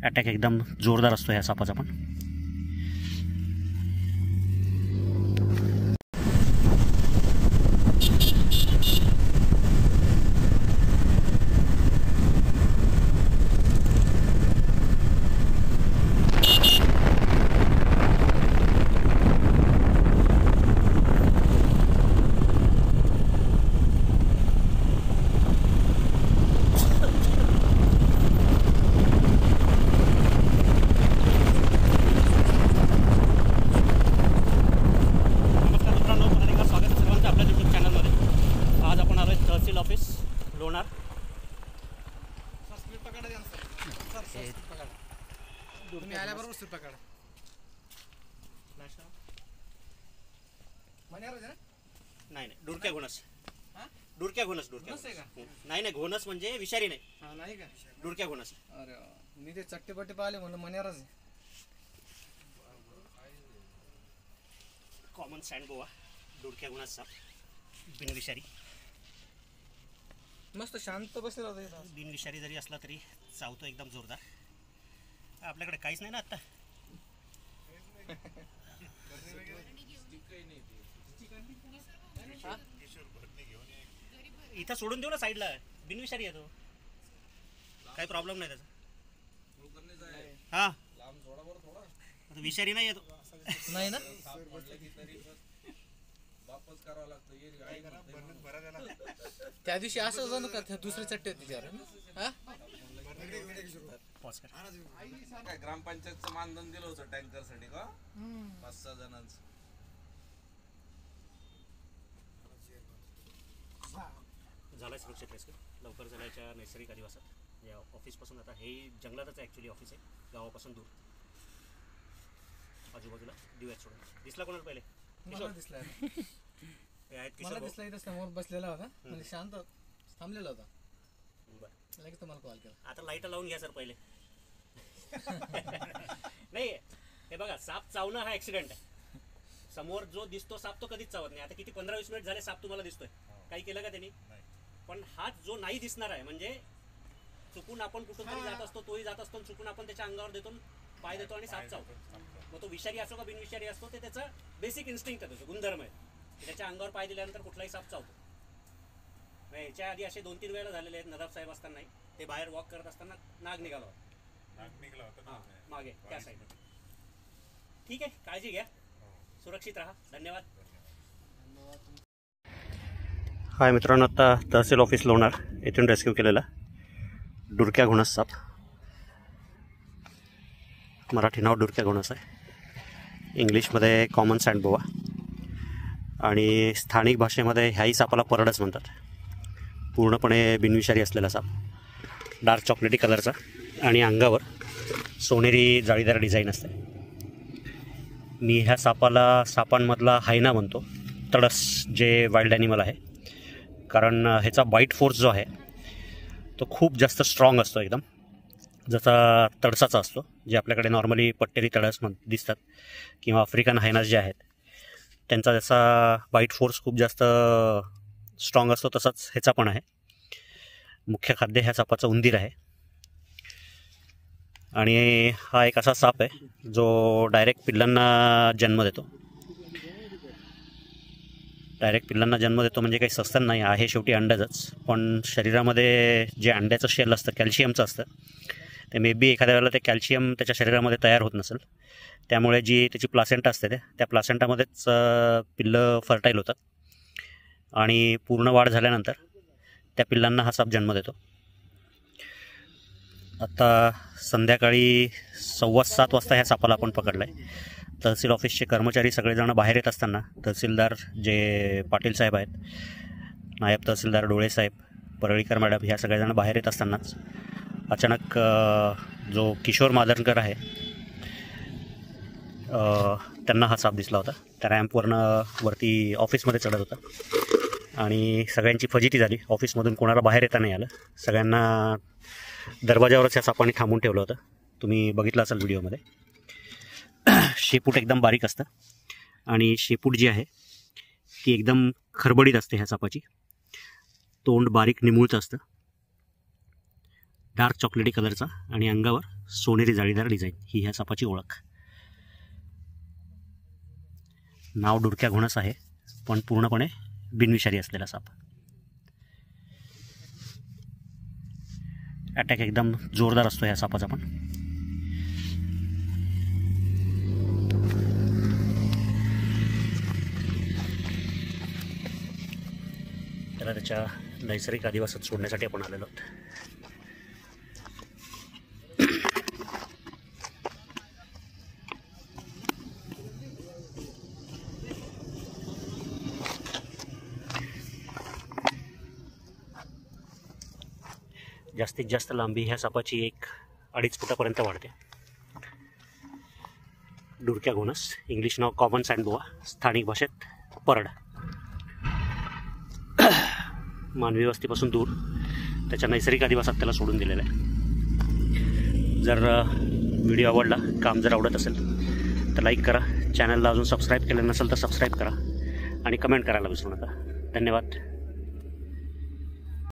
Attack एकदम जोरदार असतो ह्या सापाचा पण. तहसील ऑफिस लोणार. तुम्ही आल्याबरोबर स्पीड पकडा. नाही डुरक्या घोणस. डुरक्या घोणस. नाही घोणस म्हणजे विषारी नाही. नाही का डुरक्या घोणस. अरे मी ते चट्टे पट्टे पाहिले म्हणून मण्यारच आहे. कॉमन सँडबोआ डुरक्या घोणस साप बिनविषारी. मस्त शांत बसलेला होता. बिनविषारी जरी असला तरी चावतो एकदम जोरदार. आपल्याकडे काहीच नाही ना आता. इथं सोडून देऊ ना साईडला. बिनविषारी आहे तो, काही प्रॉब्लेम नाही त्याचा. हा विषारी नाही आहे तो. नाही ना त्या दिवशी असं जाणं का दुसरे चट्टे तिच्यावर. काय ग्रामपंचायतचं मानधन दिलं होतं टँकर साठी का 5-6 जणांचं. झाला सुरक्षित रेस्क्यू लवकर झाल्याच्या नैसर्गिक अधिवासात. या ऑफिसपासून आता हे जंगलातच ॲक्च्युली ऑफिस आहे, गावापासून दूर. आजूबाजूला दिव्यात सोडून. दिसला कोणाला पहिले? दिसला मला दिसला इथं समोर बसलेला होता. म्हणजे शांत थांबलेला होता. बरं लगेच तुम्हाला कॉल केला. आता लाईट लावून घ्या सर पहिले. नाही हे बघा, साप चावणं हा ॲक्सिडेंट आहे. समोर जो दिसतो साप तो कधीच चावत नाही. आता किती 15-20 मिनिट झाले साप तुम्हाला दिसतोय, काही केलं का त्यांनी? पण हा जो नाही दिसणार आहे म्हणजे चुकून आपण कुठून तरी जात असतो, तोही जात असतो, चुकून आपण त्याच्या अंगावर देतो, पाय देतो आणि साप चावतो. मग तो विषारी असो का बिनविषारी असतो, ते त्याचा बेसिक इन्स्टिंक्ट आहे, गुणधर्म आहे. त्याच्या अंगावर पाय दिल्यानंतर कुठलाही साप चावतो. याच्या आधी असे 2-3 वेळा झालेले आहेत. नदाब साहेब असताना ते बाहेर वॉक करत असताना नाग निघाला होता मागे त्या साईडला. ठीक आहे, काळजी घ्या, सुरक्षित राहा. धन्यवाद. हाय मित्रांनो, आता तहसील ऑफिस लोणार येथून रेस्क्यू केलेला डुरक्या घोणस साप. मराठी नाव डुरक्या घोणस आहे, इंग्लिशमध्ये कॉमन सँडबोआ आणि स्थानिक भाषेमध्ये ह्याही सापाला परडच म्हणतात. पूर्णपणे बिनविषारी असलेला साप, डार्क चॉकलेटी कलरचा आणि अंगावर सोनेरी जाळीदार डिझाईन असते. मी ह्या सापाला सापांमधला हायना म्हणतो, तडस जे वाईल्ड ॲनिमल आहे. कारण ह्याचा बाईट फोर्स जो आहे तो खूप जास्त स्ट्रॉंग असतो, एकदम जसा तडसाचा असतो. जे आपल्याकडे नॉर्मली पट्टेरी तडस दिसतात किंवा आफ्रिकन हायनास जे आहेत त्यांचा जसा बाईट फोर्स खूप जास्त स्ट्रॉंग असतो, तसाच ह्याचा पण आहे. मुख्य खाद्य ह्या सापाचं उंदीर आहे. आणि हा एक असा साप आहे जो डायरेक्ट पिल्लांना जन्म देतो. म्हणजे काही सस्तन नाही आहे, शेवटी अंड्याचंच. पण शरीरामध्ये जे अंड्याचं शेल असतं, कॅल्शियमचं असतं, ते मे बी एखाद्या वेळेला ते कॅल्शियम त्याच्या शरीरामध्ये तयार होत नसेल. त्यामुळे जी त्याची प्लासेंटा असते त्या प्लासेंटामध्येच पिल्लं फर्टाईल होतात आणि पूर्ण वाढ झाल्यानंतर त्या पिल्लांना हा साप जन्म देतो. आता संध्याकाळी 7:15 वाजता ह्या सापाला आपण पकडलं आहे. तहसील ऑफिसचे कर्मचारी सगळेजण बाहेर येत असताना तहसीलदार जे पाटील साहेब आहेत, नायब तहसीलदार डोळे साहेब, परळीकर मॅडम ह्या सगळेजण बाहेर येत असतानाच अचानक जो किशोर मादनकर आहे त्यांना हा साप दिसला होता. त्या रॅम्पवरनं वरती ऑफिसमध्ये चढत होता आणि सगळ्यांची फजिती झाली. ऑफिसमधून कोणाला बाहेर येता नाही आलं. सगळ्यांना दरवाजावरच ह्या सापाने थांबून ठेवलं होतं. तुम्ही बघितलं असाल व्हिडिओमध्ये. शेपूट एकदम बारीक असतं आणि शेपूट जी आहे ती एकदम खरबडीत असते ह्या सापाची. तोंड बारीक निमुळतं असतं, डार्क चॉकलेटी कलरचा आणि अंगावर सोनेरी जाळीदार डिझाईन ही ह्या सापाची ओळख. नाव डुरक्या घोणस आहे, पण पूर्णपणे बिनविषारी असलेला साप. अटॅक एकदम जोरदार असतो ह्या सापाचा पण. त्याला त्याच्या नैसर्गिक अधिवासात सोडण्यासाठी आपण आलेलो आहोत. जास्तीत जास्त लांबी ह्या सापाची 1-2.5 फुटापर्यंत वाढते. डुरक्या घोणस, इंग्लिश नाव कॉमन सँडबोआ, स्थानिक भाषेत परड. मानवी वस्तीपासून दूर त्याच्या नैसर्गिक अधिवासात त्याला सोडून दिलेलं आहे. जर व्हिडिओ आवडला, काम जर आवडत असेल तर लाईक करा. चॅनलला अजून सबस्क्राईब केलं नसेल तर सबस्क्राईब करा आणि कमेंट करायला विसरू नका. धन्यवाद.